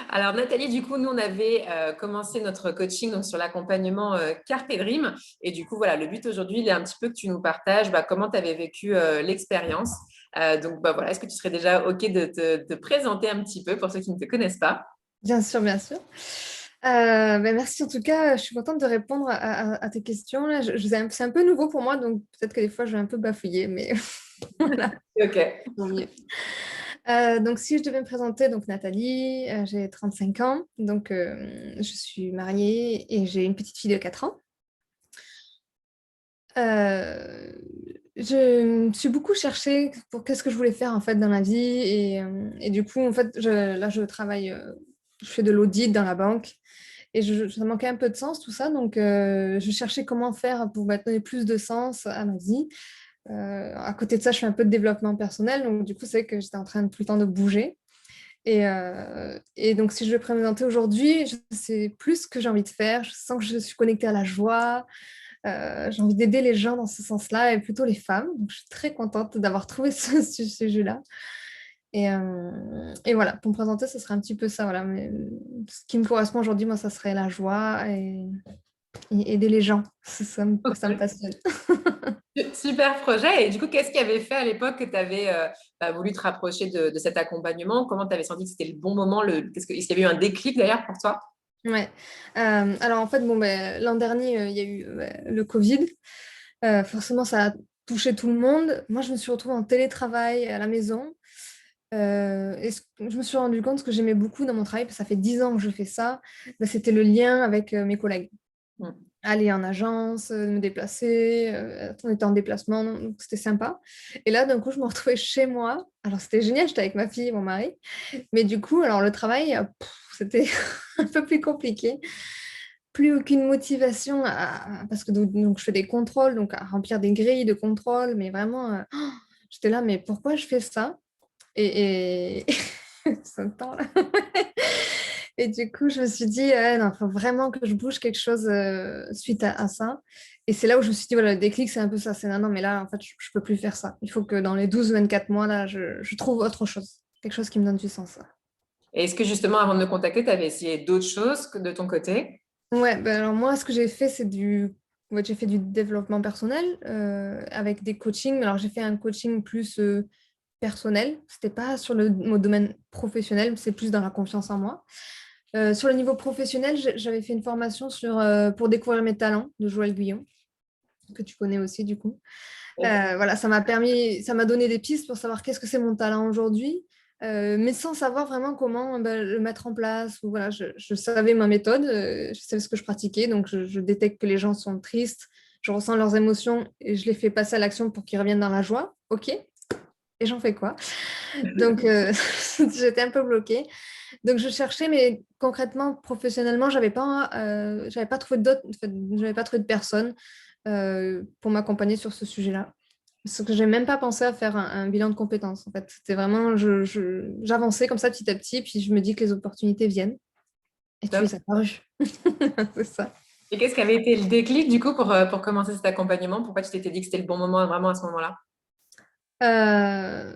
Alors Nathalie, du coup, nous, on avait commencé notre coaching donc, sur l'accompagnement Carpe Dream. Et du coup, voilà, le but aujourd'hui, il est un petit peu que tu nous partages comment tu avais vécu l'expérience. Donc, voilà, est-ce que tu serais déjà OK de te présenter un petit peu pour ceux qui ne te connaissent pas? Bien sûr, bien sûr. Merci en tout cas, je suis contente de répondre à tes questions. Là. C'est un peu nouveau pour moi, donc peut-être que des fois je vais un peu bafouiller, mais voilà, OK. tant mieux. Donc si je devais me présenter, donc Nathalie, j'ai 35 ans, donc je suis mariée et j'ai une petite fille de 4 ans. Euh, je me suis beaucoup cherchée pour qu'est-ce que je voulais faire en fait dans la vie et du coup en fait là je travaille, je fais de l'audit dans la banque. Et ça manquait un peu de sens, tout ça. Donc, je cherchais comment faire pour donner plus de sens à ma vie. À côté de ça, je fais un peu de développement personnel. Donc, du coup, c'est que j'étais en train de tout le temps de bouger. Et donc, si je vais présenter aujourd'hui, je sais plus ce que j'ai envie de faire. Je sens que je suis connectée à la joie. J'ai envie d'aider les gens dans ce sens-là et plutôt les femmes. Donc, je suis très contente d'avoir trouvé ce sujet-là. Et voilà, pour me présenter, ce serait un petit peu ça. Voilà. Mais ce qui me correspond aujourd'hui, moi, ça serait la joie et aider les gens. Ça me passionne. Super projet. Et du coup, qu'est-ce qui avait fait à l'époque que tu avais voulu te rapprocher de cet accompagnement? Comment tu avais senti que c'était le bon moment? Est-ce qu'il y avait eu un déclic d'ailleurs pour toi? Ouais. Alors, en fait, bon, l'an dernier, il y a eu le Covid. Forcément, ça a touché tout le monde. Moi, je me suis retrouvée en télétravail à la maison. Je me suis rendu compte que j'aimais beaucoup dans mon travail, parce que ça fait 10 ans que je fais ça, c'était le lien avec mes collègues. Mm. Aller en agence, me déplacer, on était en déplacement, donc c'était sympa. Et là, d'un coup, je me retrouvais chez moi. Alors, c'était génial, j'étais avec ma fille et mon mari. Mais du coup, alors le travail, c'était un peu plus compliqué. Plus aucune motivation parce que donc, je fais des contrôles, donc à remplir des grilles de contrôle, mais vraiment, j'étais là, mais pourquoi je fais ça? Et ça me tend là. Et du coup, je me suis dit, non, il faut vraiment que je bouge quelque chose suite à ça. Et c'est là où je me suis dit, voilà, le déclic, c'est un peu ça. C'est non, non, mais là, en fait, je ne peux plus faire ça. Il faut que dans les 12 24 mois, là, je trouve autre chose. Quelque chose qui me donne du sens. Et est-ce que justement, avant de me contacter, tu avais essayé d'autres choses que de ton côté? Ouais, ben alors moi, ce que j'ai fait, ouais, j'ai fait du développement personnel avec des coachings. Alors, j'ai fait un coaching plus personnel. C'était pas sur mon domaine professionnel, c'est plus dans la confiance en moi. Sur le niveau professionnel, j'avais fait une formation pour découvrir mes talents de Joël Guillon, que tu connais aussi du coup. Voilà, ça m'a donné des pistes pour savoir qu'est-ce que c'est mon talent aujourd'hui, mais sans savoir vraiment comment le mettre en place. Ou voilà, je savais ma méthode, je savais ce que je pratiquais, donc je détecte que les gens sont tristes, je ressens leurs émotions et je les fais passer à l'action pour qu'ils reviennent dans la joie. Ok, et j'en fais quoi? Donc, j'étais un peu bloquée. Donc, je cherchais, mais concrètement, professionnellement, j'avais pas trouvé j'avais pas trouvé de personne pour m'accompagner sur ce sujet-là. Parce que je n'ai même pas pensé à faire un bilan de compétences. En fait, c'était vraiment, j'avançais comme ça petit à petit, puis je me dis que les opportunités viennent. Et tu Top. es apparu. C'est ça. Et qu'est-ce qui avait été le déclic du coup pour commencer cet accompagnement? Pourquoi tu t'étais dit que c'était le bon moment vraiment à ce moment-là? Euh,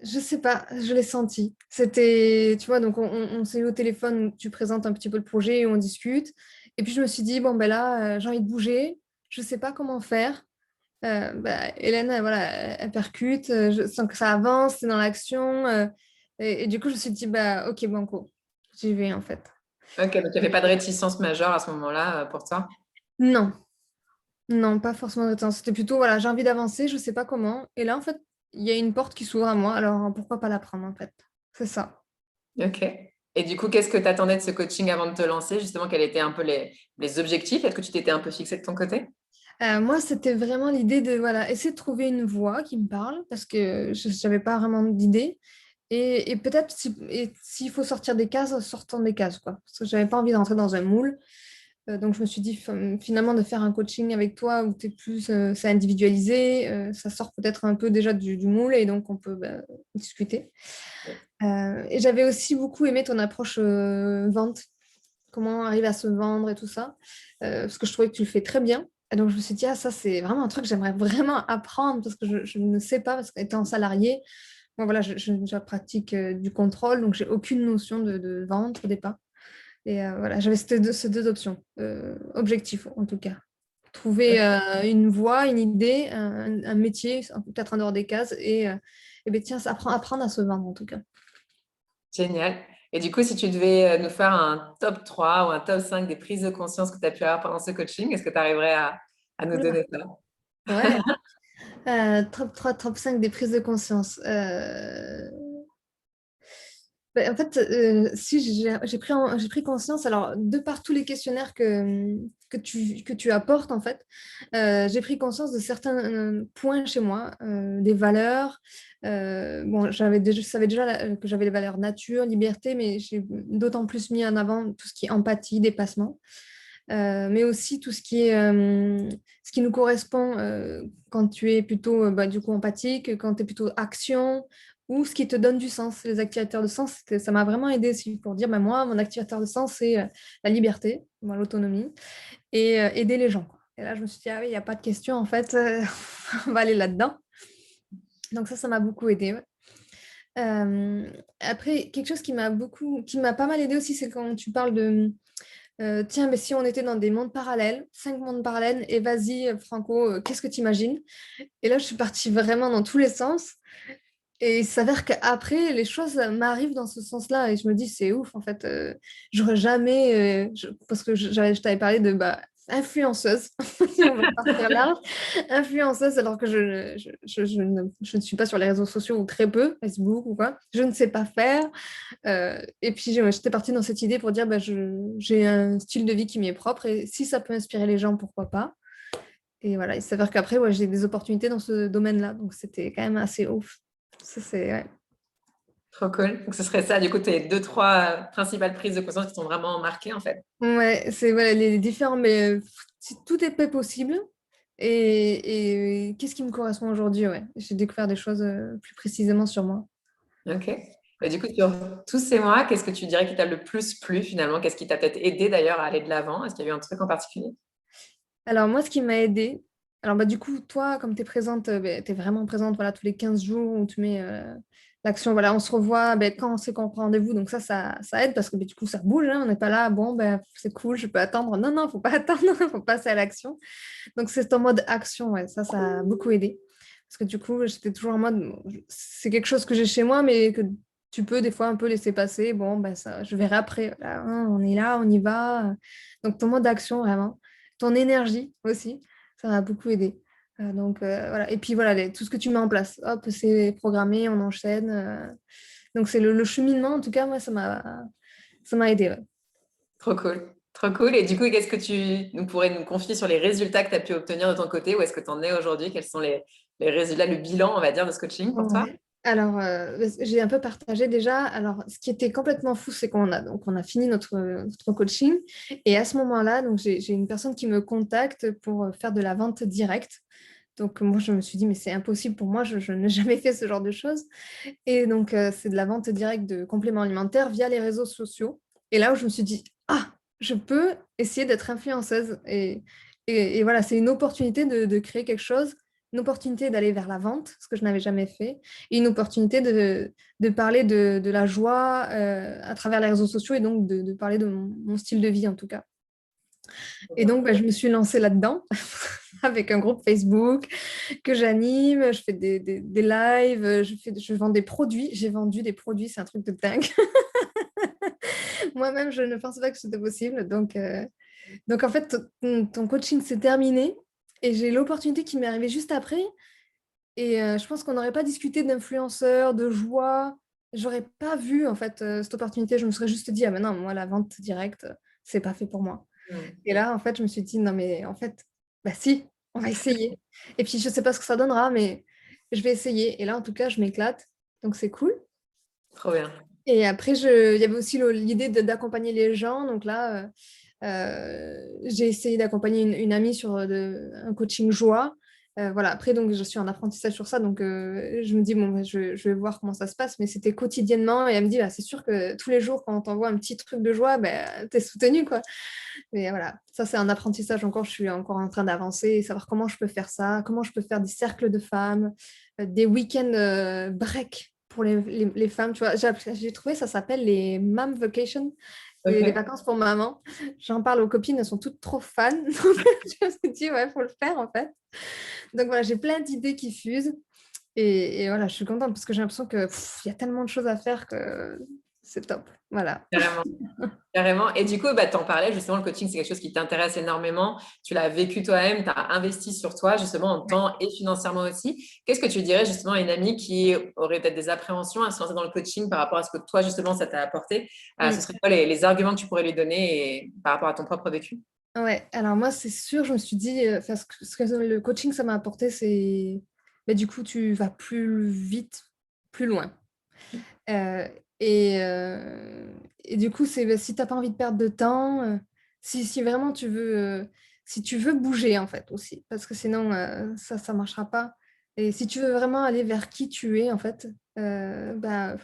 je sais pas, je l'ai senti. C'était, tu vois, donc on s'est eu au téléphone, tu présentes un petit peu le projet et on discute. Et puis je me suis dit, bon, ben là, j'ai envie de bouger, je sais pas comment faire. Hélène, voilà, elle percute, je sens que ça avance, c'est dans l'action. Et du coup, je me suis dit, bah, ok, banco, j'y vais en fait. Ok, donc il n'y avait pas de réticence majeure à ce moment-là pour toi. Non, non, pas forcément de temps. C'était plutôt, voilà, j'ai envie d'avancer, je sais pas comment. Et là, en fait, il y a une porte qui s'ouvre à moi, alors pourquoi pas la prendre en fait? C'est ça. Ok. Et du coup, qu'est-ce que tu attendais de ce coaching avant de te lancer? Justement, quels étaient un peu les objectifs? Est-ce que tu t'étais un peu fixé de ton côté? Moi, c'était vraiment l'idée de voilà, essayer de trouver une voie qui me parle parce que je n'avais pas vraiment d'idée. Et peut-être s'il faut sortir des cases, sortons des cases, quoi. Parce que je n'avais pas envie de rentrer dans un moule. Donc, je me suis dit finalement de faire un coaching avec toi où tu es plus, c'est individualisé, ça sort peut-être un peu déjà du moule et donc on peut discuter. Et j'avais aussi beaucoup aimé ton approche vente, comment arriver à se vendre et tout ça, parce que je trouvais que tu le fais très bien. Et donc, je me suis dit, ah, ça, c'est vraiment un truc que j'aimerais vraiment apprendre parce que je ne sais pas, parce qu'étant salarié, Moi, voilà, je pratique du contrôle, donc j'ai aucune notion de vente au départ. Et voilà, j'avais ces deux options, objectifs en tout cas. Trouver une voie, une idée, un métier, peut-être en dehors des cases, et ben, tiens, apprendre à se vendre en tout cas. Génial. Et du coup, si tu devais nous faire un top 3 ou un top 5 des prises de conscience que tu as pu avoir pendant ce coaching, est-ce que tu arriverais à nous Oula, donner ça? ouais. Top 3, top 5 des prises de conscience. Ben, en fait, si j'ai pris conscience, alors de par tous les questionnaires que tu apportes, en fait, j'ai pris conscience de certains points chez moi, des valeurs. Bon, je savais déjà que j'avais les valeurs nature, liberté, mais j'ai d'autant plus mis en avant tout ce qui est empathie, dépassement. Mais aussi tout ce qui nous correspond quand tu es plutôt bah, du coup empathique, quand tu es plutôt action, ou ce qui te donne du sens. Les activateurs de sens, ça m'a vraiment aidé aussi pour dire, bah, moi, mon activateur de sens, c'est la liberté, moi, l'autonomie, et aider les gens, quoi. Et là, je me suis dit, ah oui, il n'y a pas de question, en fait, on va aller là-dedans. Donc ça m'a beaucoup aidé. Ouais. Après, quelque chose qui m'a pas mal aidé aussi, c'est quand tu parles de tiens, mais si on était dans des mondes parallèles, 5 mondes parallèles, et vas-y, Franco, qu'est-ce que tu imagines? Et là, je suis partie vraiment dans tous les sens. Et il s'avère qu'après, les choses m'arrivent dans ce sens-là. Et je me dis, c'est ouf, en fait. J'aurais jamais. Parce que je t'avais parlé de bah, influenceuse. On va partir large. Influenceuse, alors que je ne suis pas sur les réseaux sociaux ou très peu, Facebook ou quoi. Je ne sais pas faire. Et puis, j'étais partie dans cette idée pour dire, bah, j'ai un style de vie qui m'est propre. Et si ça peut inspirer les gens, pourquoi pas? Et voilà, il s'avère qu'après, ouais, j'ai des opportunités dans ce domaine-là. Donc, c'était quand même assez ouf. Ça, c'est, ouais. Trop cool. Donc, ce serait ça, du coup, tes deux, trois principales prises de conscience qui t'ont vraiment marqué, en fait. Ouais, c'est voilà, les différents, mais tout est pas possible. Et qu'est-ce qui me correspond aujourd'hui? Ouais, j'ai découvert des choses plus précisément sur moi. OK. Et du coup, sur tous ces mois, qu'est-ce que tu dirais qui t'a le plus plu, finalement? Qu'est-ce qui t'a peut-être aidé, d'ailleurs, à aller de l'avant? Est-ce qu'il y a eu un truc en particulier? Alors, moi, ce qui m'a aidé, alors bah, du coup, toi, comme tu es présente, tu es vraiment présente voilà, tous les 15 jours où tu mets l'action. Voilà, on se revoit quand on sait qu'on prend rendez-vous. Donc, ça aide parce que du coup, ça bouge. Hein, on n'est pas là, bon, c'est cool, je peux attendre. Non, non, il ne faut pas attendre, il faut passer à l'action. Donc, c'est en mode action. Ouais, ça a beaucoup aidé. Parce que du coup, j'étais toujours en mode, c'est quelque chose que j'ai chez moi, mais que tu peux des fois un peu laisser passer. Bon, ça, je verrai après. Voilà, hein, on est là, on y va. Donc, ton mode d'action, vraiment. Ton énergie aussi, ça m'a beaucoup aidé. Donc, voilà. Et puis, voilà, tout ce que tu mets en place. Hop, c'est programmé, on enchaîne. Donc, c'est le cheminement, en tout cas, moi, ça m'a aidé. Ouais. Trop cool. Trop cool. Et du coup, qu'est-ce que tu pourrais nous confier sur les résultats que tu as pu obtenir de ton côté? Où est-ce que tu en es aujourd'hui? Quels sont les résultats, le bilan, on va dire, de ce coaching pour toi? Ouais. Alors, j'ai un peu partagé déjà. Alors, ce qui était complètement fou, c'est on a fini notre coaching. Et à ce moment-là, donc j'ai une personne qui me contacte pour faire de la vente directe. Donc, moi, je me suis dit, mais c'est impossible pour moi, je n'ai jamais fait ce genre de choses. Et donc, c'est de la vente directe de compléments alimentaires via les réseaux sociaux. Et là où je me suis dit, ah, je peux essayer d'être influenceuse. Et voilà, c'est une opportunité de créer quelque chose, une opportunité d'aller vers la vente, ce que je n'avais jamais fait, et une opportunité de parler de la joie à travers les réseaux sociaux et donc de parler de mon style de vie en tout cas. Et donc, je me suis lancée là-dedans avec un groupe Facebook que j'anime. Je fais des lives, je vends des produits. J'ai vendu des produits, c'est un truc de dingue. Moi-même, je ne pensais pas que c'était possible. Donc en fait, ton coaching s'est terminé et j'ai l'opportunité qui m'est arrivée juste après. Et je pense qu'on n'aurait pas discuté d'influenceurs, de joie. J'aurais pas vu en fait cette opportunité. Je me serais juste dit, ah mais non, moi, la vente directe, c'est pas fait pour moi. Mm. Et là, en fait, je me suis dit, non, mais en fait, bah si, on va essayer. Et puis, je sais pas ce que ça donnera, mais je vais essayer. Et là, en tout cas, je m'éclate. Donc, c'est cool. Trop bien. Et après, il y avait aussi l'idée d'accompagner les gens. Donc là, j'ai essayé d'accompagner une amie sur un coaching joie. Voilà. Après, donc, je suis en apprentissage sur ça. Donc, je me dis, bon, je vais voir comment ça se passe. Mais c'était quotidiennement. Et elle me dit, bah, c'est sûr que tous les jours, quand on t'envoie un petit truc de joie, bah, tu es soutenu, quoi. Mais voilà, ça, c'est un apprentissage encore. Je suis encore en train d'avancer et savoir comment je peux faire ça, comment je peux faire des cercles de femmes, des week-ends break pour les femmes, tu vois. J'ai trouvé, ça s'appelle les Mom Vacation. C'est les Ok. vacances pour maman. J'en parle aux copines, elles sont toutes trop fans. Donc, je me suis dit, ouais, il faut le faire en fait. Donc voilà, j'ai plein d'idées qui fusent. Et voilà, je suis contente parce que j'ai l'impression que il y a tellement de choses à faire que c'est top. Voilà. Carrément. Carrément. Et du coup, bah, tu en parlais, justement, le coaching, c'est quelque chose qui t'intéresse énormément. Tu l'as vécu toi-même, tu as investi sur toi, justement, en Ouais. temps et financièrement aussi. Qu'est-ce que tu dirais, justement, à une amie qui aurait peut-être des appréhensions à se lancer dans le coaching par rapport à ce que toi, justement, ça t'a apporté? Ce Mm. serait quoi les arguments que tu pourrais lui donner par rapport à ton propre vécu? Ouais, alors moi, c'est sûr, je me suis dit, enfin, ce que le coaching, ça m'a apporté, c'est, bah, du coup, tu vas plus vite, plus loin. Euh, et du coup, c'est, bah, si tu n'as pas envie de perdre de temps, si vraiment tu veux, si tu veux bouger, en fait, aussi, parce que sinon, ça ne marchera pas. Et si tu veux vraiment aller vers qui tu es, en fait, bah,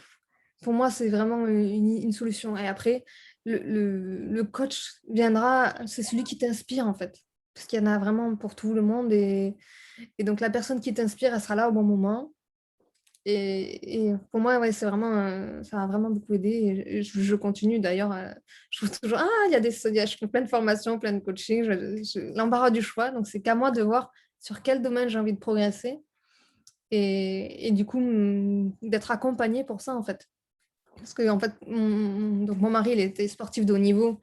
pour moi, c'est vraiment une solution. Et après, le coach viendra, c'est celui qui t'inspire, en fait. Parce qu'il y en a vraiment pour tout le monde. Et donc, la personne qui t'inspire, elle sera là au bon moment. Et pour moi, ouais, c'est vraiment, ça a vraiment beaucoup aidé. Et je continue d'ailleurs. Je trouve toujours, il y a je fais plein de formations, plein de coaching. L'embarras du choix. Donc, c'est qu'à moi de voir sur quel domaine j'ai envie de progresser. Et du coup, d'être accompagnée pour ça, en fait. Parce que en fait, donc mon mari, il était sportif de haut niveau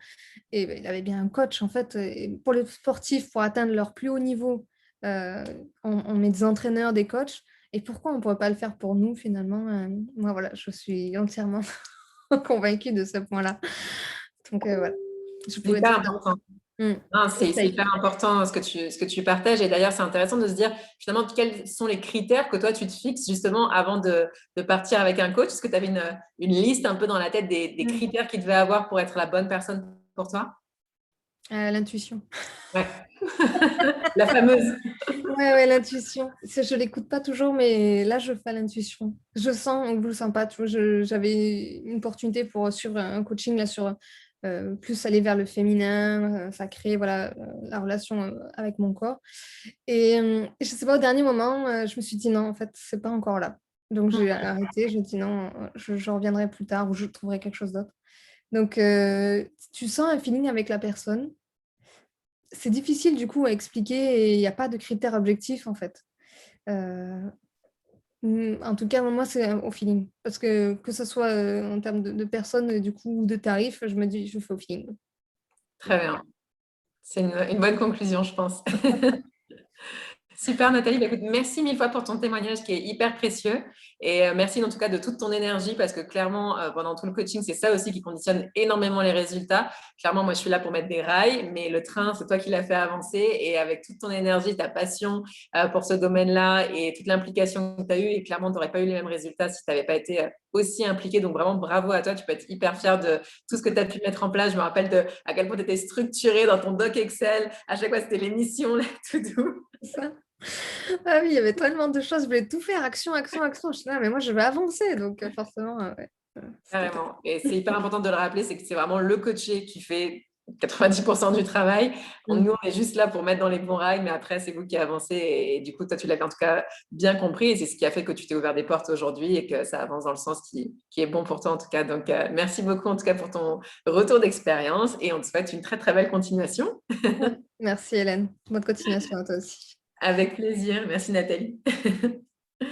et ben, il avait bien un coach. En fait, et pour les sportifs, pour atteindre leur plus haut niveau, on met des entraîneurs, des coachs. Et pourquoi on ne pourrait pas le faire pour nous finalement? Moi, voilà, je suis entièrement convaincue de ce point-là. Donc, voilà, je C'est pourrais hyper dire ça. important. Mm. Non, c'est Essaye. hyper important ce que tu partages. Et d'ailleurs, c'est intéressant de se dire finalement quels sont les critères que toi tu te fixes justement avant de partir avec un coach. Est-ce que tu avais une liste un peu dans la tête des Mm. critères qu'il devait avoir pour être la bonne personne pour toi? L'intuition. Ouais, la fameuse. Ouais, ouais, l'intuition. Je l'écoute pas toujours, mais là, je fais l'intuition. Je sens ou je le sens pas. Tu vois, j'avais une opportunité pour suivre un coaching là sur plus aller vers le féminin, sacré, voilà, la relation avec mon corps. Et je sais pas, au dernier moment, je me suis dit non, en fait, c'est pas encore là. Donc j'ai arrêté. Je dis non, je reviendrai plus tard ou je trouverai quelque chose d'autre. Donc tu sens un feeling avec la personne. C'est difficile du coup à expliquer et il n'y a pas de critères objectifs en fait. Euh, En tout cas, moi, c'est au feeling. Parce que ce soit en termes de personnes du coup, ou de tarifs, je me dis, je fais au feeling. Très bien. C'est une bonne conclusion, je pense. Super Nathalie, bah, écoute, merci mille fois pour ton témoignage qui est hyper précieux et merci en tout cas de toute ton énergie parce que clairement pendant tout le coaching c'est ça aussi qui conditionne énormément les résultats. Clairement moi je suis là pour mettre des rails mais le train c'est toi qui l'as fait avancer et avec toute ton énergie, ta passion pour ce domaine-là et toute l'implication que tu as eue et clairement tu n'aurais pas eu les mêmes résultats si tu n'avais pas été aussi impliqué. Donc vraiment bravo à toi, tu peux être hyper fier de tout ce que tu as pu mettre en place. Je me rappelle à quel point tu étais structuré dans ton doc Excel, à chaque fois c'était les missions, tout doux. Ça. Ah oui, il y avait tellement de choses. Je voulais tout faire, action, action, action. Je suis là, mais moi, je vais avancer. Donc, forcément, ouais, c'était top. Carrément. Et c'est hyper important de le rappeler, c'est que c'est vraiment le coaché qui fait 90% du travail. Mm. Nous, on est juste là pour mettre dans les bons rails, mais après, c'est vous qui avancez. Et du coup, toi, tu l'avais en tout cas bien compris. Et c'est ce qui a fait que tu t'es ouvert des portes aujourd'hui et que ça avance dans le sens qui est bon pour toi, en tout cas. Donc, merci beaucoup, en tout cas, pour ton retour d'expérience. Et on te souhaite une très, très belle continuation. Merci Hélène. Bonne continuation à toi aussi. Avec plaisir. Merci, Nathalie.